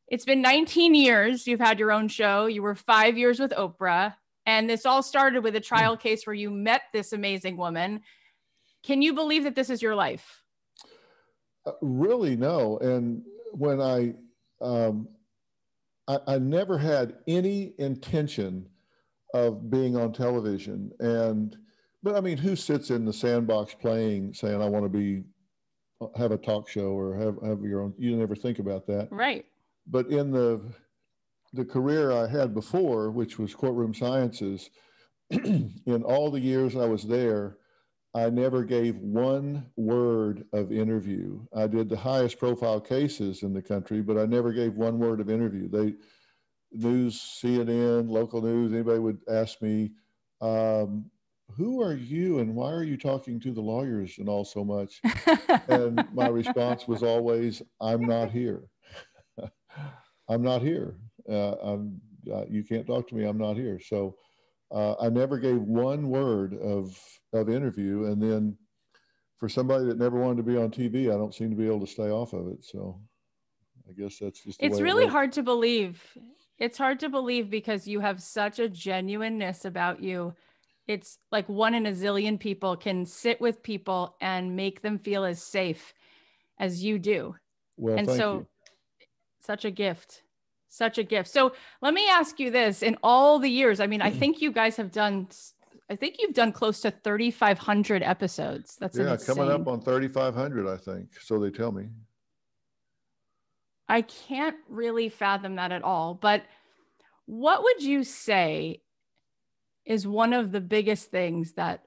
It's been 19 years. You've had your own show. You were 5 years with Oprah. And this all started with a trial case where you met this amazing woman. Can you believe that this is your life? Really, no. And when I never had any intention of being on television. But I mean, who sits in the sandbox saying, I want to have a talk show or have your own, you never think about that. Right. But in the career I had before, which was courtroom sciences, in all the years I was there, I never gave one word of interview. I did the highest profile cases in the country, but I never gave one word of interview. News, CNN, local news, anybody would ask me, who are you and why are you talking to the lawyers and all so much? And my response was always, I'm not here. I'm not here. You can't talk to me. I'm not here. So I never gave one word of interview. And then for somebody that never wanted to be on TV, I don't seem to be able to stay off of it. So I guess that's just the way it's really hard to believe. It's hard to believe because you have such a genuineness about you. It's like one in a zillion people can sit with people and make them feel as safe as you do. Well, and thank so you. Such a gift. Such a gift. So let me ask you this. In all the years, I mean, I think you've done close to 3,500 episodes. That's insane. Coming up on 3,500, I think. So they tell me. I can't really fathom that at all. But what would you say is one of the biggest things that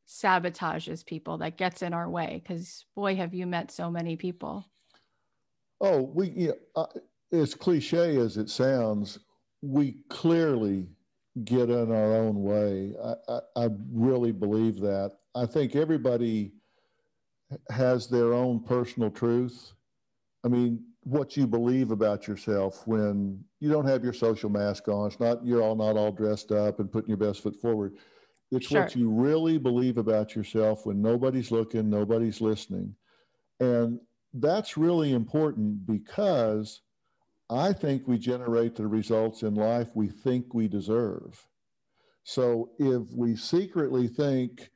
sabotages people, that gets in our way? Because boy, have you met so many people. Oh, as cliche as it sounds, we clearly get in our own way. I really believe that. I think everybody has their own personal truth. I mean, what you believe about yourself when you don't have your social mask on, you're not all dressed up and putting your best foot forward. It's what you really believe about yourself when nobody's looking, nobody's listening. And that's really important because I think we generate the results in life we think we deserve. So if we secretly think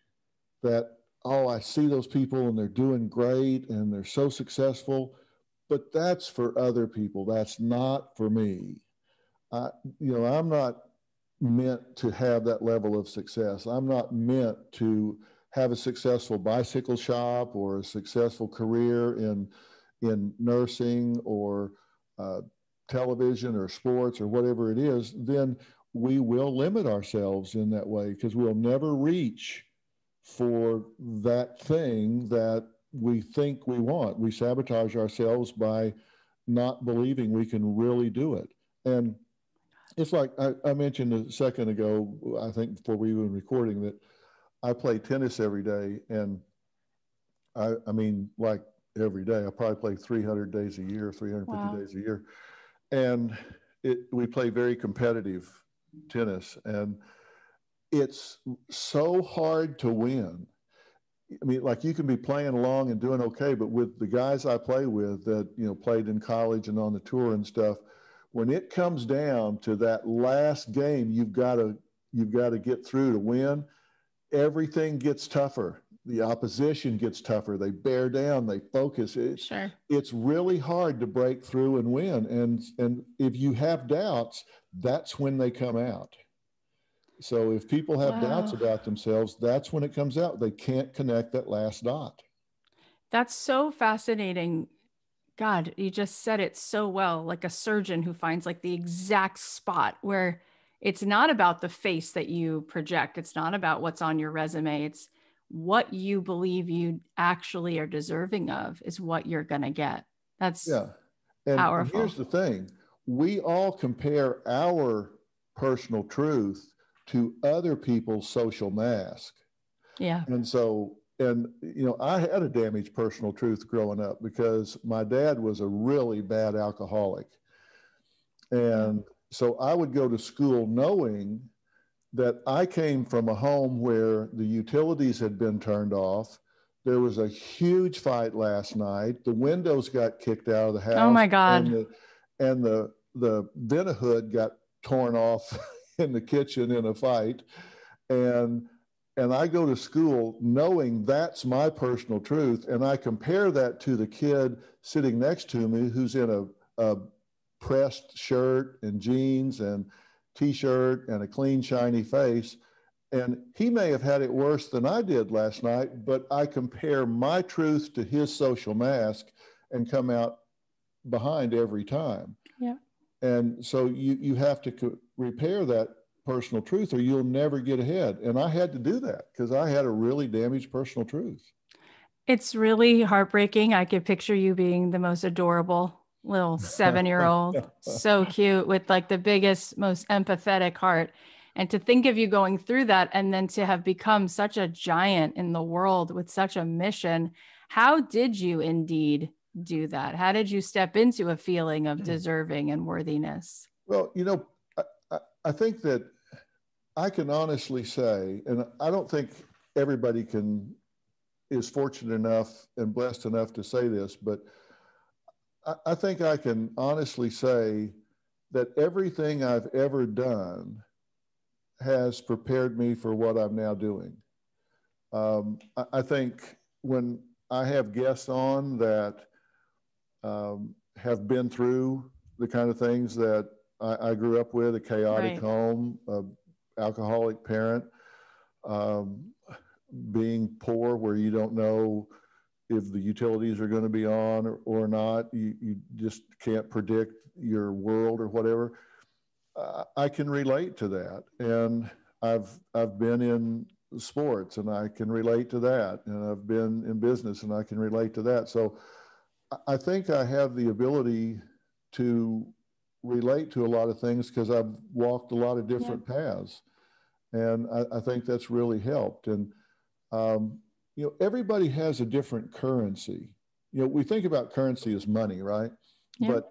that, oh, I see those people and they're doing great and they're so successful, but that's for other people, that's not for me. I'm not meant to have that level of success. I'm not meant to have a successful bicycle shop or a successful career in nursing or television or sports or whatever it is. Then we will limit ourselves in that way because we'll never reach for that thing that we think we want. We sabotage ourselves by not believing we can really do it. And it's like I mentioned a second ago, I think before we were recording, that I play tennis every day. And I mean, like every day, I probably play 300 days a year, 350 days a year. And we play very competitive tennis. And it's so hard to win. I mean, like you can be playing along and doing okay, but with the guys I play with that, played in college and on the tour and stuff, when it comes down to that last game, you've got to get through to win. Everything gets tougher. The opposition gets tougher. They bear down. They focus. It's really hard to break through and win. And if you have doubts, that's when they come out. So if people have doubts about themselves, that's when it comes out. They can't connect that last dot. That's so fascinating. God, you just said it so well, like a surgeon who finds like the exact spot where it's not about the face that you project. It's not about what's on your resume. It's what you believe you actually are deserving of is what you're going to get. That's powerful. And here's the thing. We all compare our personal truth to other people's social mask. Yeah. And so, I had a damaged personal truth growing up because my dad was a really bad alcoholic. And so I would go to school knowing that I came from a home where the utilities had been turned off. There was a huge fight last night. The windows got kicked out of the house. Oh my God. and the vent hood got torn off in the kitchen in a fight. And I go to school knowing that's my personal truth. And I compare that to the kid sitting next to me who's in a pressed shirt and jeans and t-shirt and a clean, shiny face. And he may have had it worse than I did last night, but I compare my truth to his social mask and come out behind every time. Yeah. And so you have to repair that personal truth or you'll never get ahead. And I had to do that because I had a really damaged personal truth. It's really heartbreaking. I could picture you being the most adorable little 7-year-old, so cute with like the biggest, most empathetic heart. And to think of you going through that and then to have become such a giant in the world with such a mission. How did you indeed do that? How did you step into a feeling of deserving and worthiness? Well, I think that I can honestly say, and I don't think everybody is fortunate enough and blessed enough to say this, but I think I can honestly say that everything I've ever done has prepared me for what I'm now doing. I think when I have guests on that have been through the kind of things that I grew up with, a chaotic home, alcoholic parent, being poor where you don't know if the utilities are going to be on or not. You just can't predict your world or whatever. I can relate to that. And I've been in sports and I can relate to that. And I've been in business and I can relate to that. So I think I have the ability to relate to a lot of things because I've walked a lot of different paths. And I think that's really helped. And, everybody has a different currency. We think about currency as money, right? Yeah. But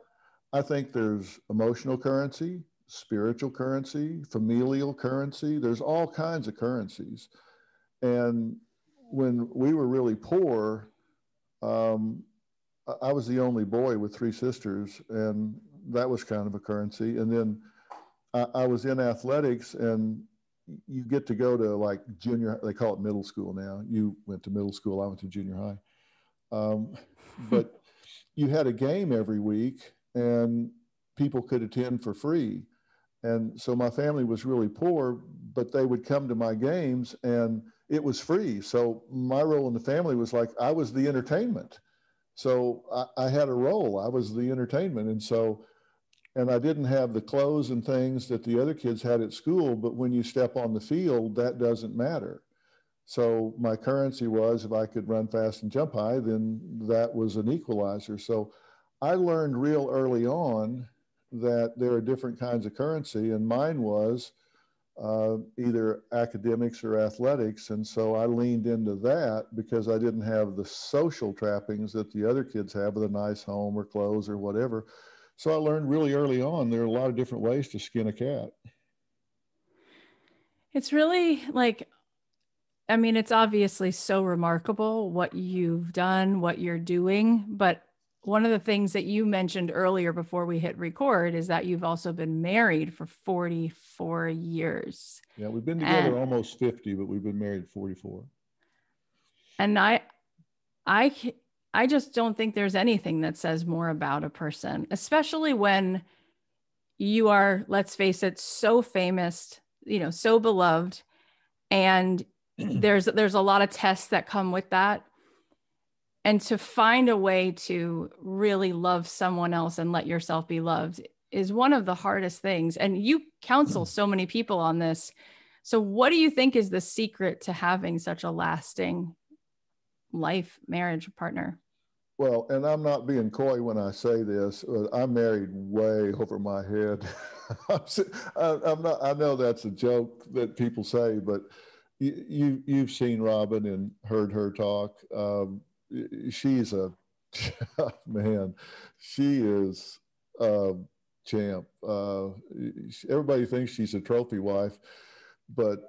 I think there's emotional currency, spiritual currency, familial currency. There's all kinds of currencies. And when we were really poor, I was the only boy with 3 sisters, and that was kind of a currency. And then I was in athletics, and you get to go to like junior, they call it middle school now. You went to middle school, I went to junior high. But you had a game every week, and people could attend for free. And so my family was really poor, but they would come to my games and it was free. So my role in the family was like, I was the entertainment. So I had a role, I was the entertainment. And I didn't have the clothes and things that the other kids had at school, but when you step on the field, that doesn't matter. So my currency was if I could run fast and jump high, then that was an equalizer. So I learned real early on that there are different kinds of currency, and mine was either academics or athletics. And so I leaned into that because I didn't have the social trappings that the other kids have with a nice home or clothes or whatever. So I learned really early on there are a lot of different ways to skin a cat. It's really like, I mean, it's obviously so remarkable what you've done, what you're doing. But one of the things that you mentioned earlier before we hit record is that you've also been married for 44 years. Yeah, we've been together almost 50, but we've been married 44. And I just don't think there's anything that says more about a person, especially when you are, let's face it, so famous, so beloved. And there's a lot of tests that come with that. And to find a way to really love someone else and let yourself be loved is one of the hardest things. And you counsel so many people on this. So what do you think is the secret to having such a lasting life, marriage partner? Well, and I'm not being coy when I say this. I'm married way over my head. I'm not. I know that's a joke that people say, but you've seen Robin and heard her talk. She's a man. She is a champ. Everybody thinks she's a trophy wife, but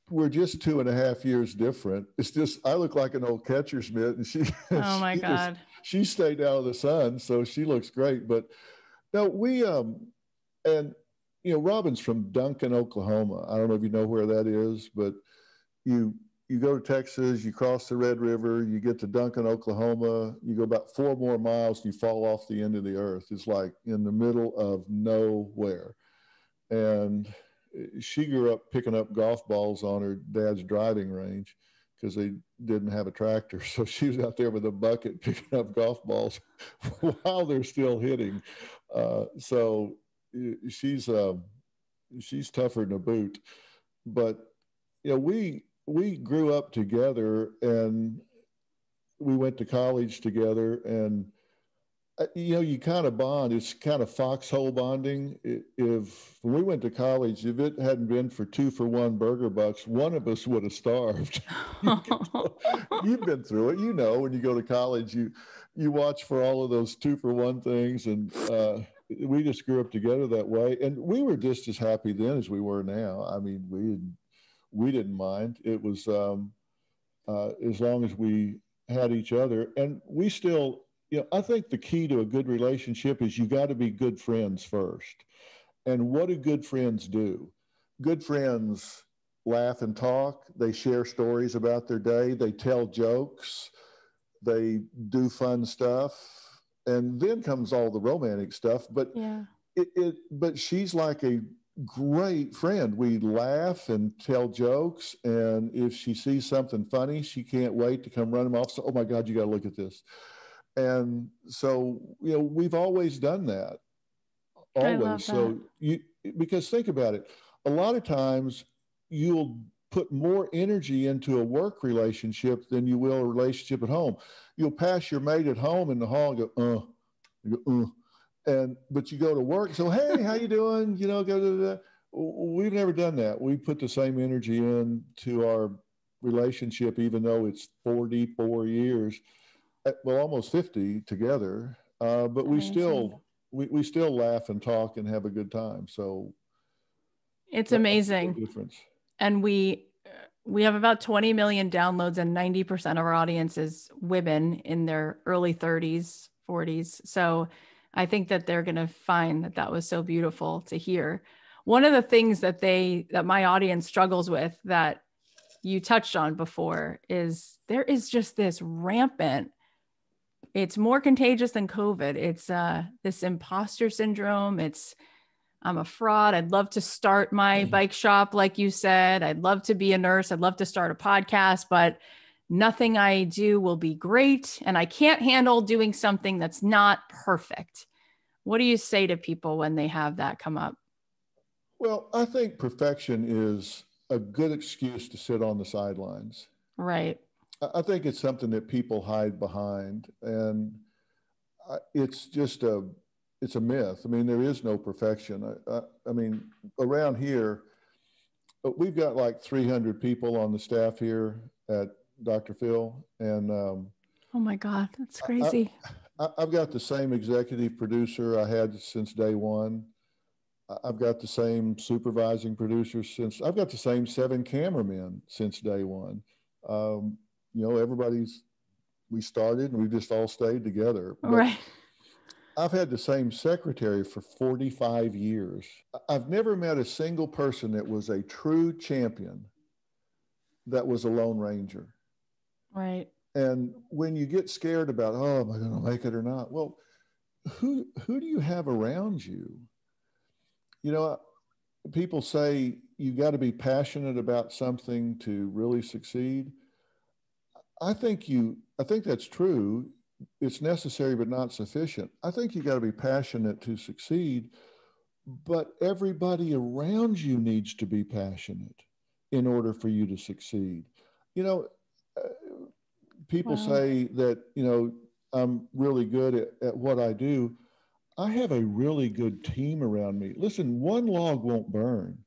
we're just 2.5 years different. It's just I look like an old catcher's mitt, and she. Oh my God! she stayed out of the sun, so she looks great. But no, and Robin's from Duncan, Oklahoma. I don't know if you know where that is, but you you go to Texas, you cross the Red River, you get to Duncan, Oklahoma, you go about 4 more miles, and you fall off the end of the earth. It's like in the middle of nowhere. And she grew up picking up golf balls on her dad's driving range because they didn't have a tractor. So she was out there with a bucket picking up golf balls while they're still hitting. So she's she's tougher than a boot. But we grew up together, and we went to college together, and you kind of bond. It's kind of foxhole bonding. If when we went to college, if it hadn't been for 2-for-1 burger bucks, one of us would have starved. You've been through it. When you go to college, you watch for all of those 2-for-1 things, and we just grew up together that way. And we were just as happy then as we were now. I mean, we didn't mind. It was as long as we had each other, and we still. I think the key to a good relationship is you got to be good friends first. And what do good friends do? Good friends laugh and talk. They share stories about their day. They tell jokes. They do fun stuff. And then comes all the romantic stuff. But Yeah. but she's like a great friend. We laugh and tell jokes. And if she sees something funny, she can't wait to come run them off. So, oh my God, you got to look at this. And so, we've always done that, I always. love that. So because think about it, a lot of times you'll put more energy into a work relationship than you will a relationship at home. You'll pass your mate at home in the hall and go, you go, but you go to work. So, hey, how you doing? We've never done that. We put the same energy into our relationship, even though it's 44 years. Well, almost 50 together, but we Amazing. still we still laugh and talk and have a good time. So It's that's the amazing. big difference. And we have about 20 million downloads, and 90% of our audience is women in their early 30s, 40s. So I think that they're going to find that was so beautiful to hear. One of the things that my audience struggles with that you touched on before is there is just this rampant, it's more contagious than COVID. It's this imposter syndrome. I'm a fraud. I'd love to start my bike shop, like you said. I'd love to be a nurse. I'd love to start a podcast, but nothing I do will be great. And I can't handle doing something that's not perfect. What do you say to people when they have that come up? Well, I think perfection is a good excuse to sit on the sidelines. Right. I think it's something that people hide behind, and it's just it's a myth. I mean, there is no perfection. I mean, around here, we've got like 300 people on the staff here at Dr. Phil, and oh my God, that's I, crazy. I've got the same executive producer I had since day one. I've got the same supervising producer since. I've got the same 7 cameramen since day one. Everybody's. We started and we just all stayed together. But Right. I've had the same secretary for 45 years. I've never met a single person that was a true champion that was a Lone Ranger. Right. And when you get scared about, oh, am I going to make it or not? Well, who do you have around you? People say you got to be passionate about something to really succeed. I think that's true. It's necessary but not sufficient. I think you got to be passionate to succeed, but everybody around you needs to be passionate in order for you to succeed. You know, uh, People Wow. say that, I'm really good at what I do. I have a really good team around me. Listen, one log won't burn.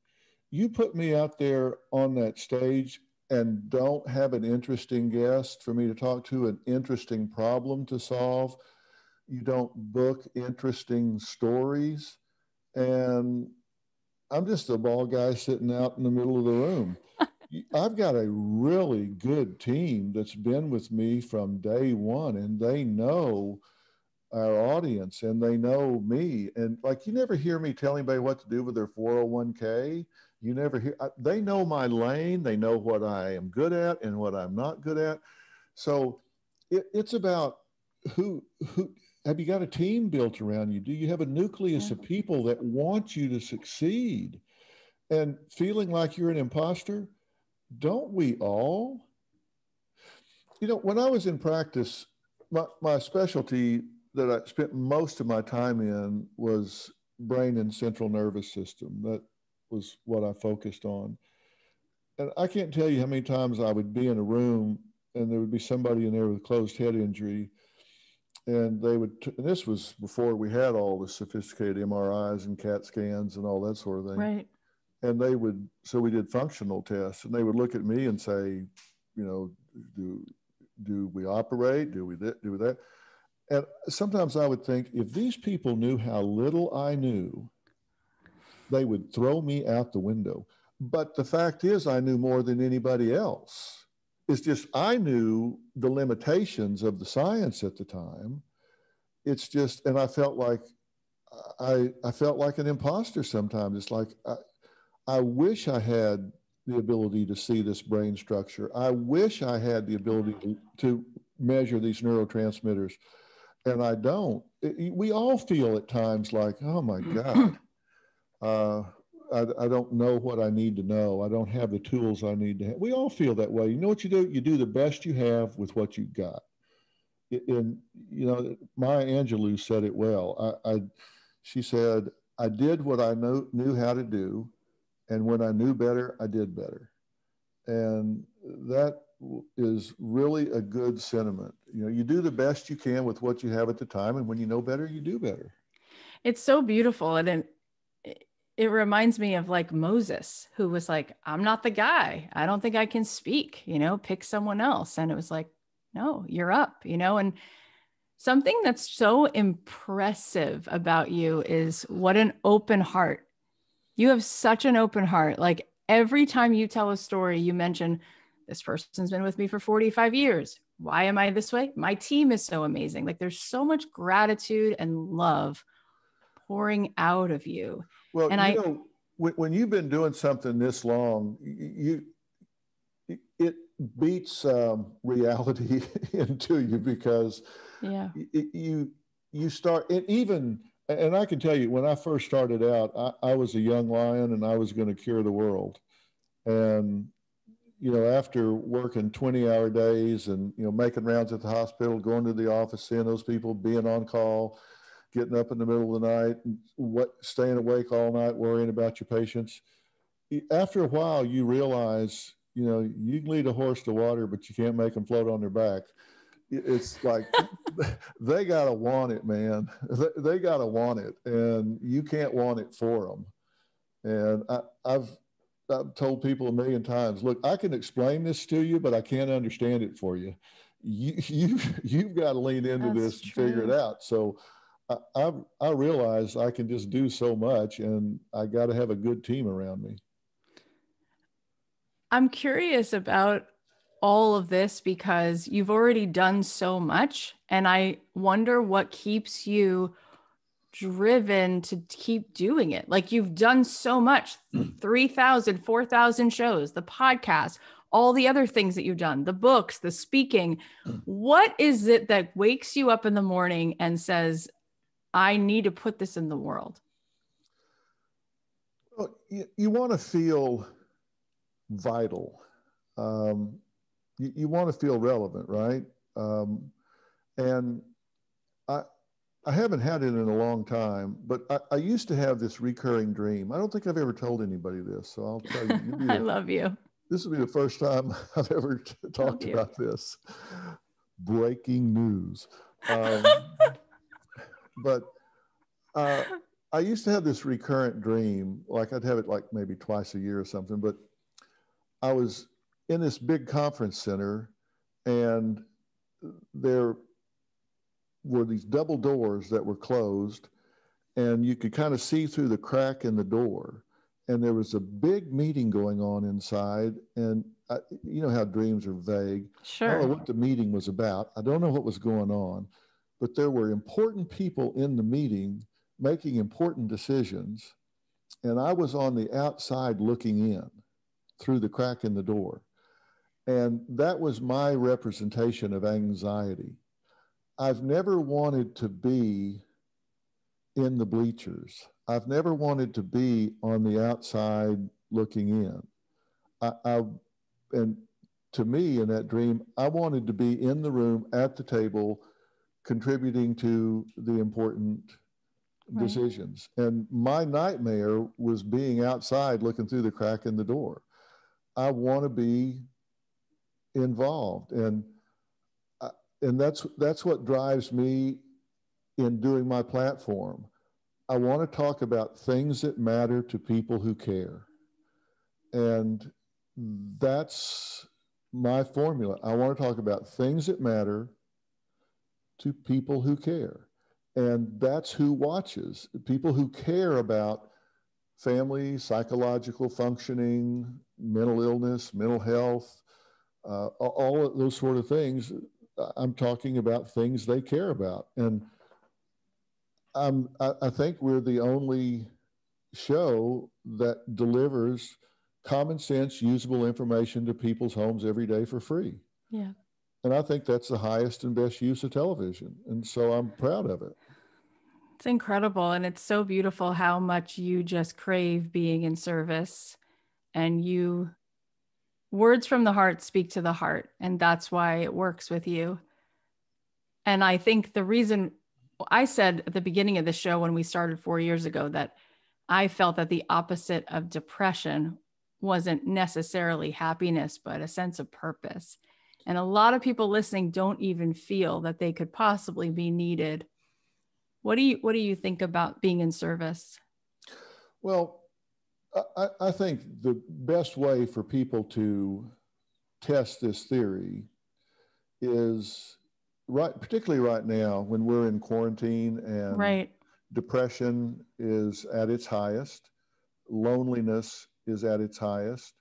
You put me out there on that stage and don't have an interesting guest for me to talk to, an interesting problem to solve, you don't book interesting stories, and I'm just a bald guy sitting out in the middle of the room. I've got a really good team that's been with me from day one, and they know our audience and they know me. And like, you never hear me tell anybody what to do with their 401k. You never hear, they know my lane. They know what I am good at and what I'm not good at. So it's about who, have you got a team built around you? Do you have a nucleus Yeah. of people that want you to succeed? And feeling like you're an imposter, don't we all? You know, when I was in practice, my specialty that I spent most of my time in was brain and central nervous system. That was what I focused on. And I can't tell you how many times I would be in a room and there would be somebody in there with a closed head injury. And they would, and this was before we had all the sophisticated MRIs and CAT scans and all that sort of thing. Right. And they would, so we did functional tests, and they would look at me and say, you know, do we operate? Do we that? And sometimes I would think, if these people knew how little I knew, they would throw me out the window. But the fact is, I knew more than anybody else. It's just I knew the limitations of the science at the time. It's just, and I felt like I felt like an imposter sometimes. It's like I wish I had the ability to see this brain structure. I wish I had the ability to measure these neurotransmitters, and I don't. We all feel at times like, oh my God, uh, I don't know what I need to know. I don't have the tools I need to have. We all feel that way. You know what you do? You do the best you have with what you got. And, you know, Maya Angelou said it well. She said, I did what I knew how to do. And when I knew better, I did better. And that is really a good sentiment. You know, you do the best you can with what you have at the time. And when you know better, you do better. It's so beautiful. And it reminds me of like Moses, who was like, I'm not the guy. I don't think I can speak, pick someone else. And it was like, no, you're up, and something that's so impressive about you is what an open heart. You have such an open heart. Like every time you tell a story, you mention this person's been with me for 45 years. Why am I this way? My team is so amazing. Like there's so much gratitude and love pouring out of you. Well, And you know, when you've been doing something this long, it beats reality into you, because yeah, you start, and even, and I can tell you, when I first started out, I was a young lion and I was going to cure the world. And, you know, after working 20-hour days and, you know, making rounds at the hospital, going to the office, seeing those people, being on call, getting up in the middle of the night, staying awake all night, worrying about your patients. After a while, you realize, you know, you can lead a horse to water, but you can't make them float on their back. It's like they gotta want it, man. They gotta want it, and you can't want it for them. And I've told people a million times, look, I can explain this to you, but I can't understand it for you. You've got to lean into that's this and figure it true. out. So I realize I can just do so much, and I got to have a good team around me. I'm curious about all of this because you've already done so much. And I wonder what keeps you driven to keep doing it. Like you've done so much, 3,000, 4,000 shows, the podcast, all the other things that you've done, the books, the speaking. What is it that wakes you up in the morning and says, I need to put this in the world? Well, you want to feel vital. You want to feel relevant, right? And I, I haven't had it in a long time, but I used to have this recurring dream. I don't think I've ever told anybody this, so I'll tell you. I love you. This will be the first time I've ever talked about this. Breaking news. But I used to have this recurrent dream, like I'd have it like maybe twice a year or something, but I was in this big conference center, and there were these double doors that were closed, and you could kind of see through the crack in the door. and there was a big meeting going on inside. And you know how dreams are vague. I don't know Sure. what the meeting was about. I don't know what was going on, but there were important people in the meeting making important decisions. And I was on the outside looking in through the crack in the door. And that was my representation of anxiety. I've never wanted to be in the bleachers. I've never wanted to be on the outside looking in. And to me, in that dream, I wanted to be in the room at the table, contributing to the important Right. decisions. And my nightmare was being outside looking through the crack in the door. I want to be involved, and that's what drives me in doing my platform. I want to talk about things that matter to people who care. And that's my formula. I want to talk about things that matter to people who care. And that's who watches. People who care about family, psychological functioning, mental illness, mental health, all of those sort of things. I'm talking about things they care about. And I think we're the only show that delivers common sense, usable information to people's homes every day for free. Yeah. And I think that's the highest and best use of television. And so I'm proud of it. It's incredible. And it's so beautiful how much you just crave being in service. And you, words from the heart speak to the heart. And that's why it works with you. And I think the reason I said at the beginning of the show when we started 4 years ago that I felt that the opposite of depression wasn't necessarily happiness, but a sense of purpose. And a lot of people listening don't even feel that they could possibly be needed. What do you think about being in service? Well, I think the best way for people to test this theory is right, particularly right now when we're in quarantine and Right. depression is at its highest, loneliness is at its highest,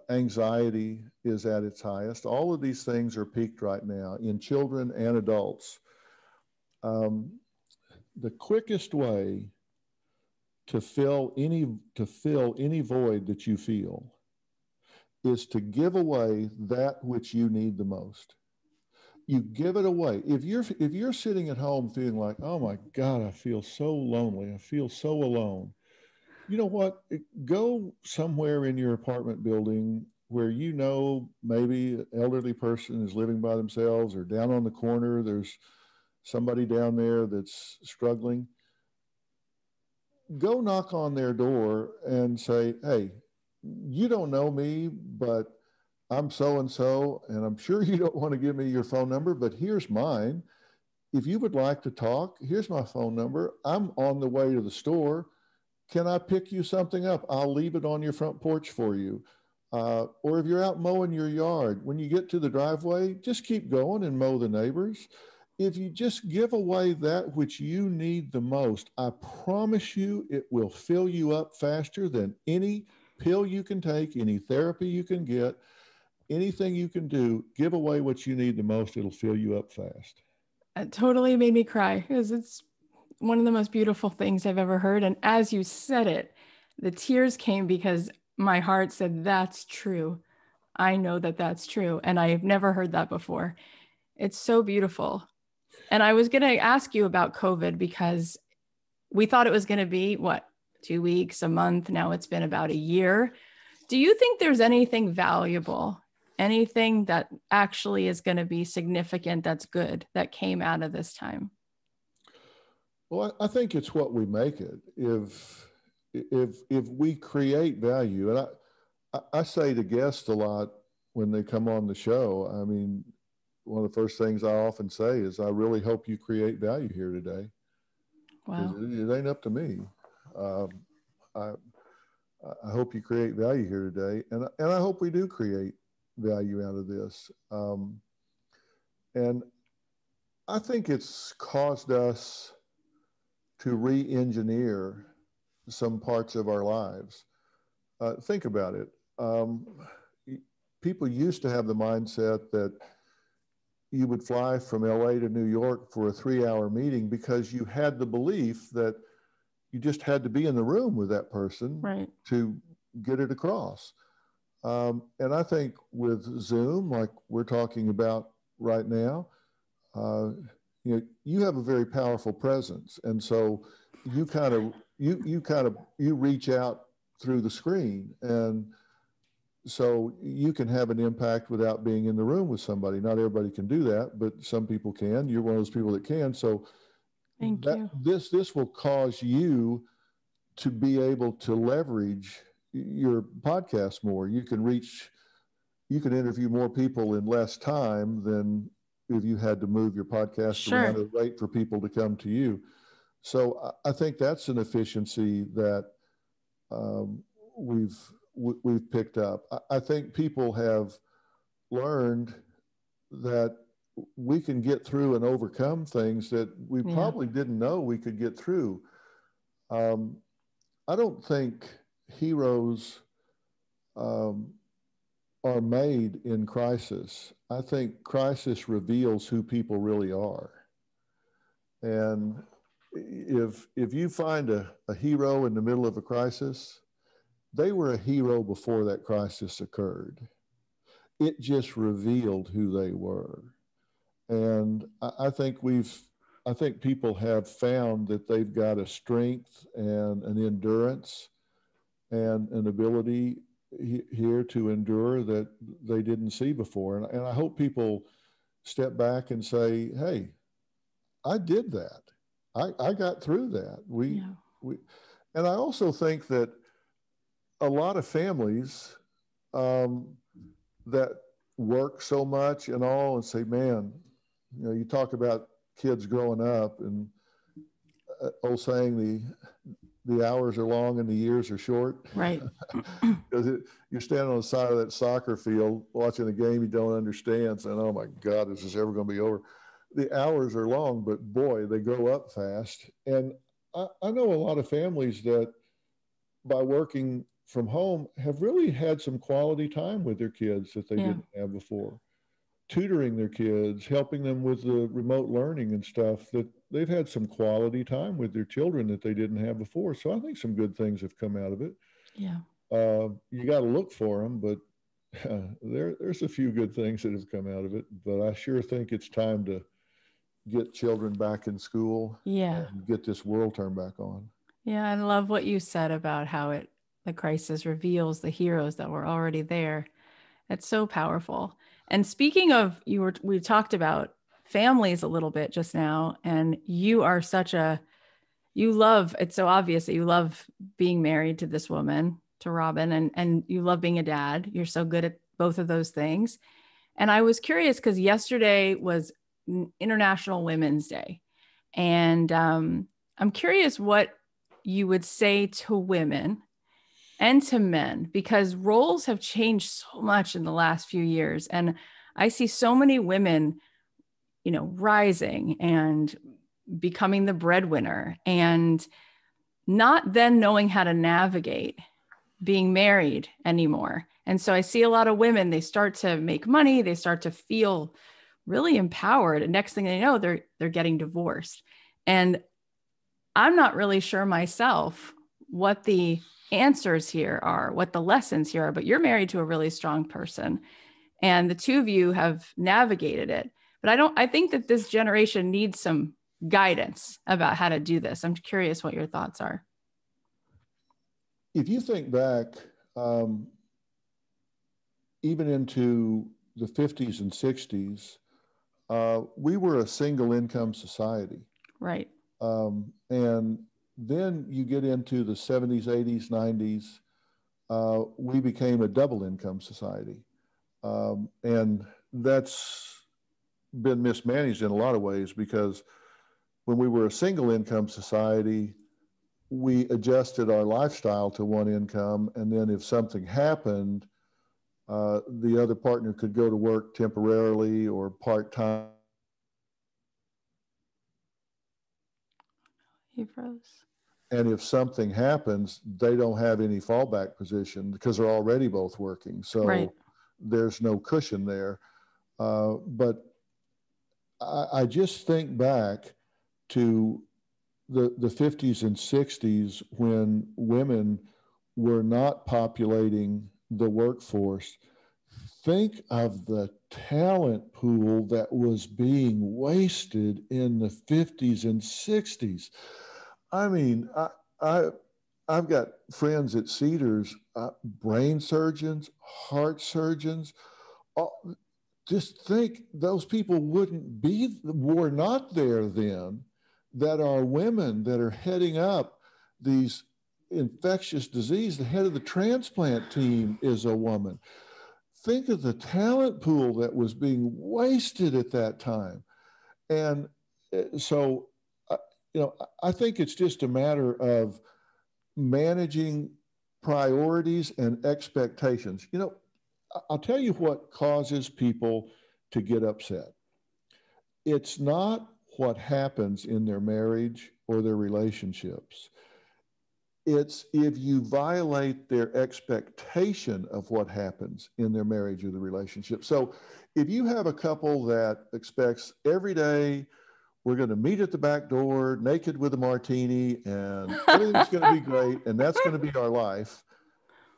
anxiety is at its highest. All of these things are peaked right now in children and adults. Um, the quickest way to fill any void that you feel is to give away that which you need the most. You give it away. If you're sitting at home feeling like, oh my God, I feel so lonely, I feel so alone. You know what? Go somewhere in your apartment building where you know maybe an elderly person is living by themselves, or down on the corner there's somebody down there that's struggling. Go knock on their door and say, hey, you don't know me, but I'm so and so, and I'm sure you don't want to give me your phone number, but here's mine. If you would like to talk, here's my phone number. I'm on the way to the store. Can I pick you something up? I'll leave it on your front porch for you. Or if you're out mowing your yard, when you get to the driveway, just keep going and mow the neighbors. If you just give away that which you need the most, I promise you it will fill you up faster than any pill you can take, any therapy you can get, anything you can do. Give away what you need the most, it'll fill you up fast. It totally made me cry because it's one of the most beautiful things I've ever heard. And as you said it, the tears came because my heart said, that's true. I know that that's true. And I've never heard that before. It's so beautiful. And I was going to ask you about COVID because we thought it was going to be what, 2 weeks, a month. Now it's been about a year. Do you think there's anything valuable, anything that actually is going to be significant, that's good, that came out of this time? Well, I think it's what we make it. If we create value, and I say to guests a lot when they come on the show, I mean, one of the first things I often say is, I really hope you create value here today, because Wow. it ain't up to me. Um, I, I hope you create value here today, and I hope we do create value out of this. And I think it's caused us to re-engineer some parts of our lives. Think about it. People used to have the mindset that you would fly from LA to New York for a 3-hour meeting because you had the belief that you just had to be in the room with that person Right. to get it across. And I think with Zoom, like we're talking about right now, uh, you have a very powerful presence, and so you reach out through the screen, and so you can have an impact without being in the room with somebody. Not everybody can do that, but some people can. You're one of those people that can. So Thank that you. this will cause you to be able to leverage your podcast more. You can interview more people in less time than if you had to move your podcast around Sure. or wait for people to come to you. So I think that's an efficiency that um, we've we've picked up. I think people have learned that we can get through and overcome things that we Yeah. probably didn't know we could get through. Um, I don't think heroes um, are made in crisis. I think crisis reveals who people really are. And if you find a hero in the middle of a crisis, they were a hero before that crisis occurred. It just revealed who they were. And I think people have found that they've got a strength and an endurance and an ability here to endure that they didn't see before. And I hope people step back and say, hey, I did that. I got through that. Yeah. We, and I also think that a lot of families um, that work so much and all and say, man, you talk about kids growing up and old saying the hours are long and the years are short. Right. Because you're standing on the side of that soccer field watching a game you don't understand, saying, "Oh my God, is this ever going to be over?" The hours are long, but boy, they grow up fast. And I know a lot of families that, by working from home, have really had some quality time with their kids that they Yeah. didn't have before. Tutoring their kids, helping them with the remote learning and stuff, that they've had some quality time with their children that they didn't have before. So I think some good things have come out of it. Yeah. You got to look for them, but there's a few good things that have come out of it. But I sure think it's time to get children back in school Yeah. and get this world turned back on. Yeah. I love what you said about how the crisis reveals the heroes that were already there. It's so powerful. And speaking of, we talked about families a little bit just now, and you love, it's so obvious that you love being married to this woman, to Robin, and you love being a dad. You're so good at both of those things. And I was curious because yesterday was International Women's Day. And I'm curious what you would say to women and to men, because roles have changed so much in the last few years. And I see so many women, rising and becoming the breadwinner and not then knowing how to navigate being married anymore. And so I see a lot of women, they start to make money, they start to feel really empowered. And next thing they know, they're getting divorced. And I'm not really sure myself what the answers here are, what the lessons here are, but you're married to a really strong person and the two of you have navigated it. But I think that this generation needs some guidance about how to do this. I'm curious what your thoughts are. If you think back, um, even into the 50s and 60s, we were a single income society. Right. And then you get into the 70s, 80s, 90s, we became a double income society. And that's been mismanaged in a lot of ways because when we were a single income society, we adjusted our lifestyle to one income. And then if something happened, the other partner could go to work temporarily or part time. He froze. And if something happens, they don't have any fallback position because they're already both working. Right. So there's no cushion there. But I just think back to the 50s and 60s when women were not populating the workforce. Think of the talent pool that was being wasted in the 50s and 60s. I mean, I, I've got friends at Cedars, brain surgeons, heart surgeons. Uh, just think those people were not there then, that are women that are heading up these infectious disease. The head of the transplant team is a woman. Think of the talent pool that was being wasted at that time. And so, uh, I think it's just a matter of managing priorities and expectations. I'll tell you what causes people to get upset. It's not what happens in their marriage or their relationships. It's if you violate their expectation of what happens in their marriage or the relationship. So if you have a couple that expects every day we're going to meet at the back door naked with a martini and everything's going to be great and that's going to be our life,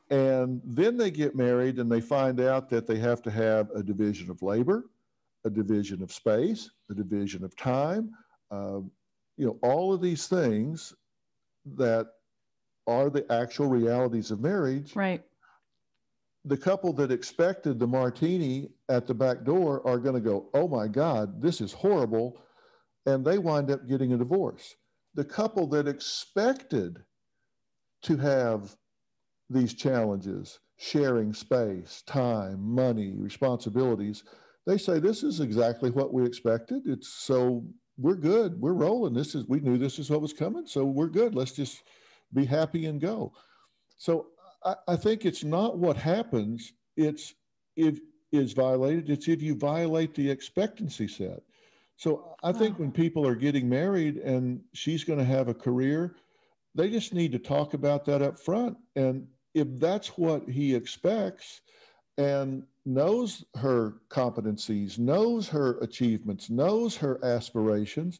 and then they get married and they find out that they have to have a division of labor, a division of space, a division of time, uh, all of these things that are the actual realities of marriage. Right. The couple that expected the martini at the back door are going to go, oh my God, this is horrible. And they wind up getting a divorce. The couple that expected to have these challenges, sharing space, time, money, responsibilities, they say, this is exactly what we expected. It's so we're good. We're rolling. We knew this is what was coming. So we're good. Let's just be happy and go. So I think it's not what happens. It's if is violated. It's if you violate the expectancy set. So I think Wow. when people are getting married and she's going to have a career, they just need to talk about that up front. And if that's what he expects and knows her competencies, knows her achievements, knows her aspirations,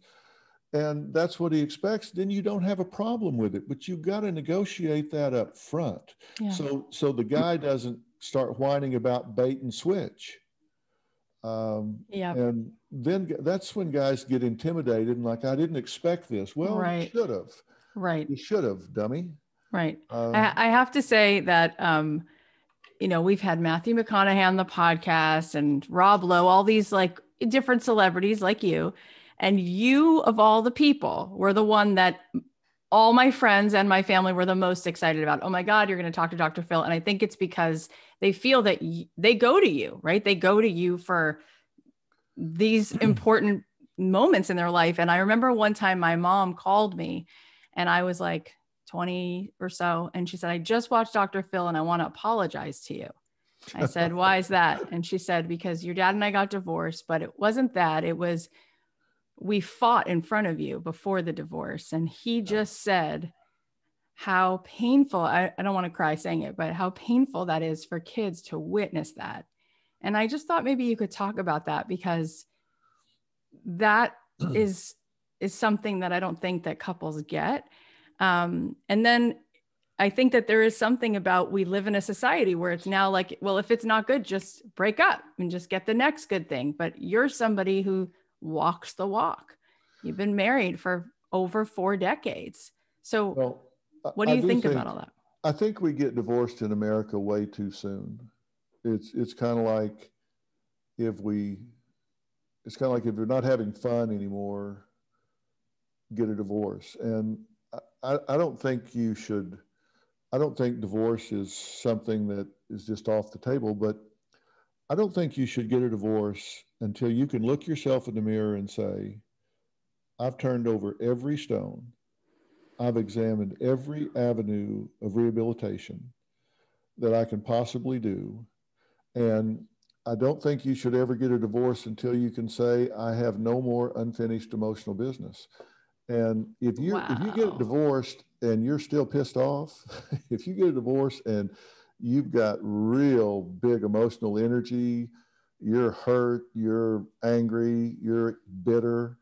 and that's what he expects, then you don't have a problem with it. But you've got to negotiate that up front. Yeah. So the guy doesn't start whining about bait and switch. Yeah. And then that's when guys get intimidated and like, I didn't expect this. Well, you Right. should have. Right. You should have, dummy. Right. Um, I have to say that, we've had Matthew McConaughey on the podcast and Rob Lowe, all these like different celebrities like you. And you, of all the people, were the one that all my friends and my family were the most excited about. Oh my God, you're going to talk to Dr. Phil. And I think it's because they feel that they go to you, right? They go to you for these important moments in their life. And I remember one time my mom called me and I was like 20 or so. And she said, I just watched Dr. Phil and I want to apologize to you. I said, why is that? And she said, because your dad and I got divorced, but it wasn't that. It was, we fought in front of you before the divorce. And he just said how painful, I don't want to cry saying it, but how painful that is for kids to witness that. And I just thought maybe you could talk about that because that is something that I don't think that couples get. And then I think that there is something about we live in a society where it's now like, well, if it's not good, just break up and just get the next good thing. But you're somebody who walks the walk. You've been married for over 4 decades. So well, what do I you do think about all think that? I think we get divorced in America way too soon. It's kind of like if we it's kind of like if you're not having fun anymore, get a divorce. And I don't think you should. I don't think divorce is something that is just off the table, but I don't think you should get a divorce until you can look yourself in the mirror and say, I've turned over every stone. I've examined every avenue of rehabilitation that I can possibly do. And I don't think you should ever get a divorce until you can say, I have no more unfinished emotional business. And if you get Wow. divorced and you're still pissed off, if you get a divorce and you've got real big emotional energy, you're hurt, you're angry, you're bitter,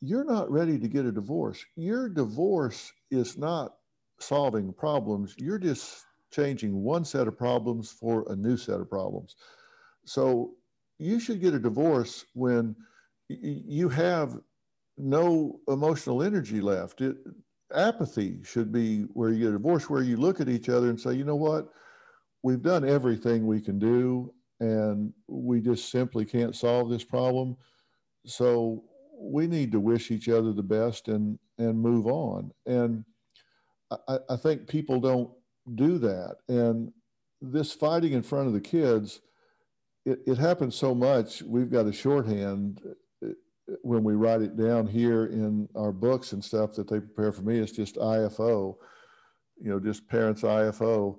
you're not ready to get a divorce. Your divorce is not solving problems. You're just changing one set of problems for a new set of problems. So you should get a divorce when you have no emotional energy left. Apathy should be where you get a divorce, where you look at each other and say, you know what, we've done everything we can do, and we just simply can't solve this problem. So we need to wish each other the best and move on. And I think people don't do that. And this fighting in front of the kids, it happens so much. We've got a shorthand when we write it down here in our books and stuff that they prepare for me. It's just IFO, just parents IFO,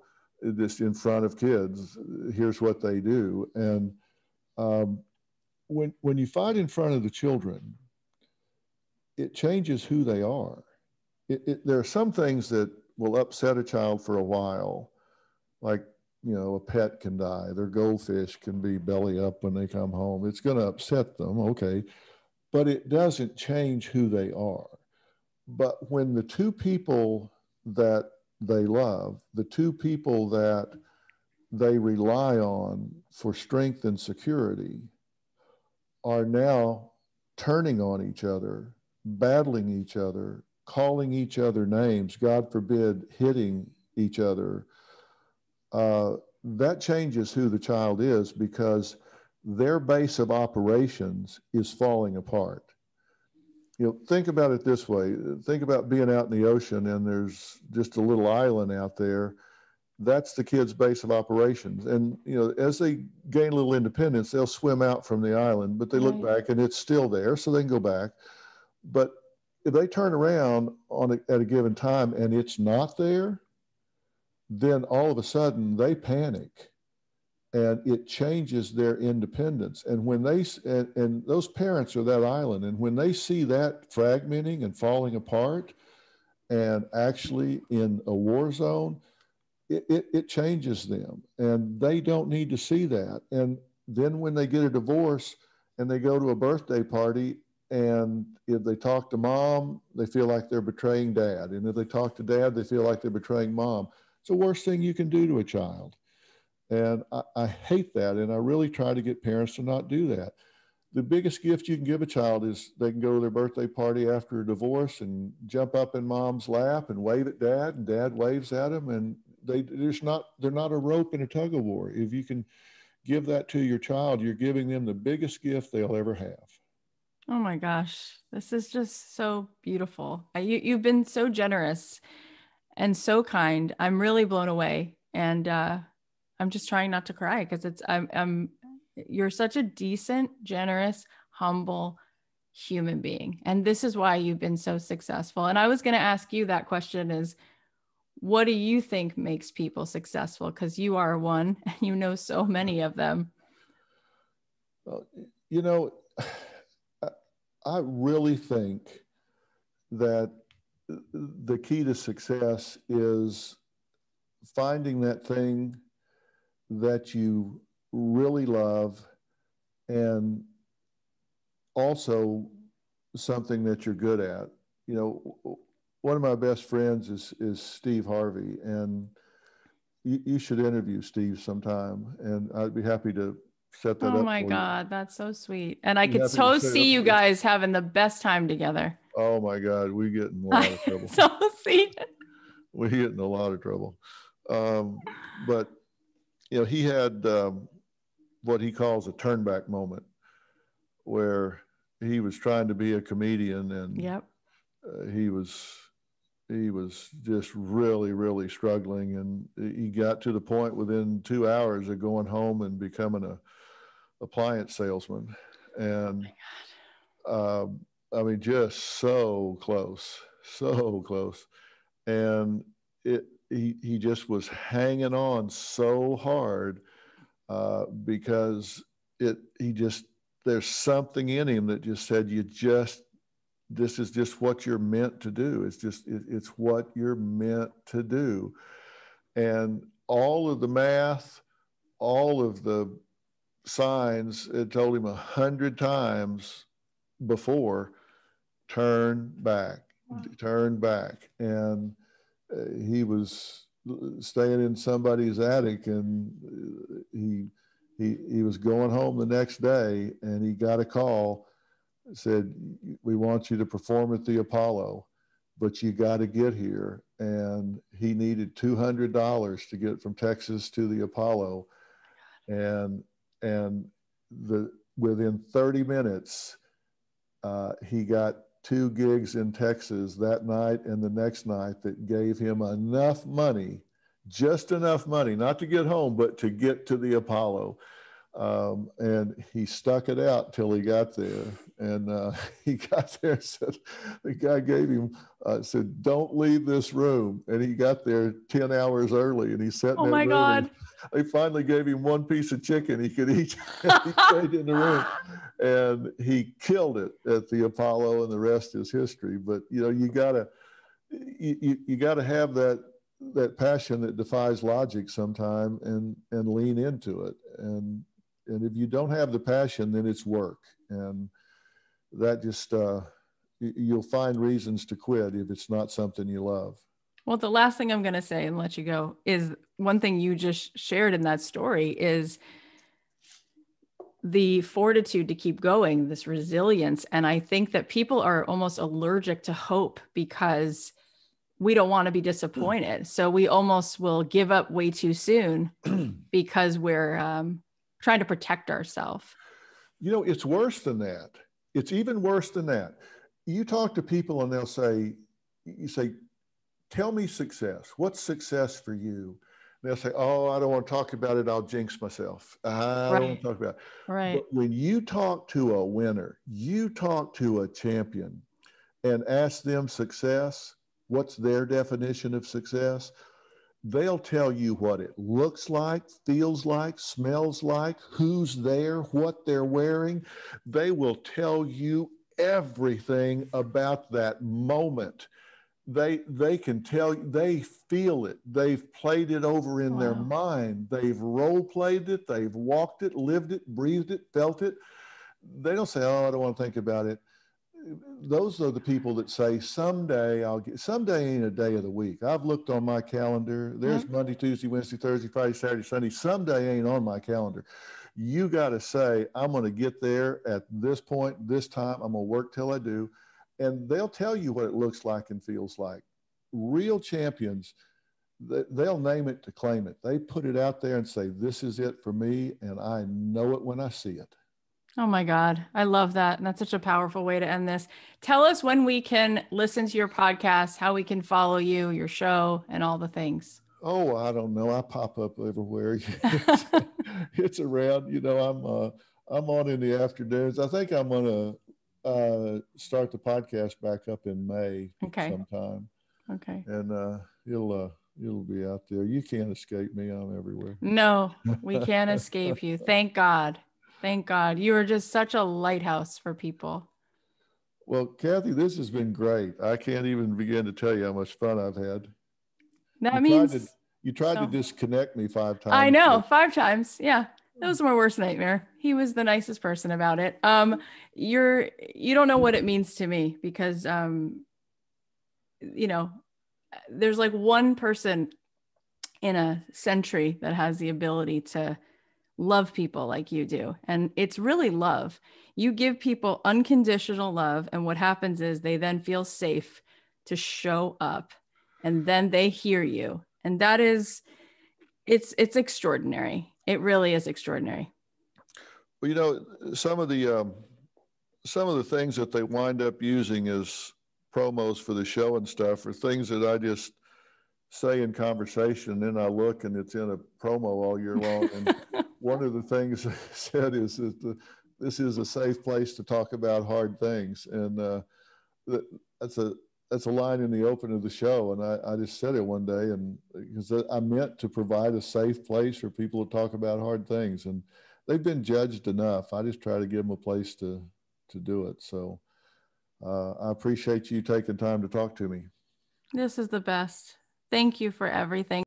just in front of kids. Here's what they do. And when you fight in front of the children, it changes who they are. There are some things that will upset a child for a while, like, a pet can die, their goldfish can be belly up when they come home. It's going to upset them, okay, but it doesn't change who they are. But when the two people that they love, the two people that they rely on for strength and security, are now turning on each other, battling each other, calling each other names, God forbid, hitting each other, that changes who the child is, because their base of operations is falling apart. Think about it this way. Think about being out in the ocean and there's just a little island out there. That's the kid's base of operations. And, as they gain a little independence, they'll swim out from the island, but they look back and it's still there, so they can go back. But if they turn around at a given time and it's not there, then all of a sudden they panic and it changes their independence. And when and those parents are that island, and when they see that fragmenting and falling apart and actually in a war zone, it changes them, and they don't need to see that. And then when they get a divorce and they go to a birthday party, and if they talk to mom, they feel like they're betraying dad. And if they talk to dad, they feel like they're betraying mom. It's the worst thing you can do to a child. And I hate that. And I really try to get parents to not do that. The biggest gift you can give a child is they can go to their birthday party after a divorce and jump up in mom's lap and wave at dad, and dad waves at them. And they're not a rope in a tug of war. If you can give that to your child, you're giving them the biggest gift they'll ever have. Oh my gosh, this is just so beautiful. You've been so generous and so kind. I'm really blown away, and I'm just trying not to cry because you're such a decent, generous, humble human being, and this is why you've been so successful. And I was going to ask you that question: is what do you think makes people successful? Because you are one, and you know so many of them. Well, you know, I really think that the key to success is finding that thing that you really love, and also something that you're good at. One of my best friends is Steve Harvey, and you should interview Steve sometime, and I'd be happy to set that Oh up my for you. God, that's so sweet. And I Be could happy to so set it up see you for you. guys having the best time together. Oh my God, we get in a lot of trouble. So see. We get in a lot of trouble. But he had what he calls a turnback moment, where he was trying to be a comedian, and Yep. he was just really, really struggling. And he got to the point within 2 hours of going home and becoming a appliance salesman. And I mean, just so close, so close. And he just was hanging on so hard because he just, there's something in him that just said, you just this is just what you're meant to do. It's what you're meant to do. And all of the math, all of the signs, it told him 100 times before, turn back, turn back. And he was staying in somebody's attic, and he was going home the next day, and he got a call, said, we want you to perform at the Apollo, but you got to get here. And he needed $200 to get from Texas to the Apollo. And within 30 minutes, he got 2 gigs in Texas that night and the next night that gave him enough money, just enough money, not to get home, but to get to the Apollo. And he stuck it out till he got there. And he got there, said, the guy gave him, said, don't leave this room. And he got there 10 hours early, and he sat in Oh that my room. God. They finally gave him 1 piece of chicken he could eat. He stayed in the room, and he killed it at the Apollo, and the rest is history. But you gotta have that passion that defies logic sometime, and lean into it. And if you don't have the passion, then it's work, and that just you'll find reasons to quit if it's not something you love. Well, the last thing I'm going to say and let you go is one thing you just shared in that story is the fortitude to keep going, this resilience. And I think that people are almost allergic to hope because we don't want to be disappointed. So we almost will give up way too soon because we're trying to protect ourselves. It's worse than that. It's even worse than that. You talk to people and they'll say, tell me success. What's success for you? And they'll say, oh, I don't want to talk about it. I'll jinx myself. I don't want to talk about it. Right. But when you talk to a winner, you talk to a champion and ask them success, what's their definition of success? They'll tell you what it looks like, feels like, smells like, who's there, what they're wearing. They will tell you everything about that moment. They can tell you, they feel it. They've played it over in their mind. They've role played it. They've walked it, lived it, breathed it, felt it. They don't say, oh, I don't want to think about it. Those are the people that say, someday someday ain't a day of the week. I've looked on my calendar. There's Monday, Tuesday, Wednesday, Thursday, Friday, Saturday, Sunday. Someday ain't on my calendar. You got to say, I'm going to get there at this point, this time. I'm going to work till I do. And they'll tell you what it looks like and feels like. Real champions, they'll name it to claim it. They put it out there and say, this is it for me. And I know it when I see it. Oh my God. I love that. And that's such a powerful way to end this. Tell us when we can listen to your podcast, how we can follow you, your show, and all the things. Oh, I don't know. I pop up everywhere. It's around, I'm on in the afternoons. I think I'm going to start the podcast back up in May sometime. Okay. And it'll be out there. You can't escape me. I'm everywhere. No, we can't escape you. Thank God. Thank God. You are just such a lighthouse for people. Well, Kathy, this has been great. I can't even begin to tell you how much fun I've had. You tried to disconnect me 5 times. I know, 5 times. Yeah. That was my worst nightmare. He was the nicest person about it. You don't know what it means to me because, there's like one person in a century that has the ability to love people like you do. And it's really love. You give people unconditional love. And what happens is they then feel safe to show up, and then they hear you. And that is, it's extraordinary. It really is extraordinary. Well, some of the things that they wind up using as promos for the show and stuff are things that I just say in conversation, and then I look and it's in a promo all year long. And one of the things I said is that this is a safe place to talk about hard things. And that's a line in the open of the show. And I just said it one day, and because I meant to provide a safe place for people to talk about hard things. And they've been judged enough. I just try to give them a place to do it. So I appreciate you taking time to talk to me. This is the best. Thank you for everything.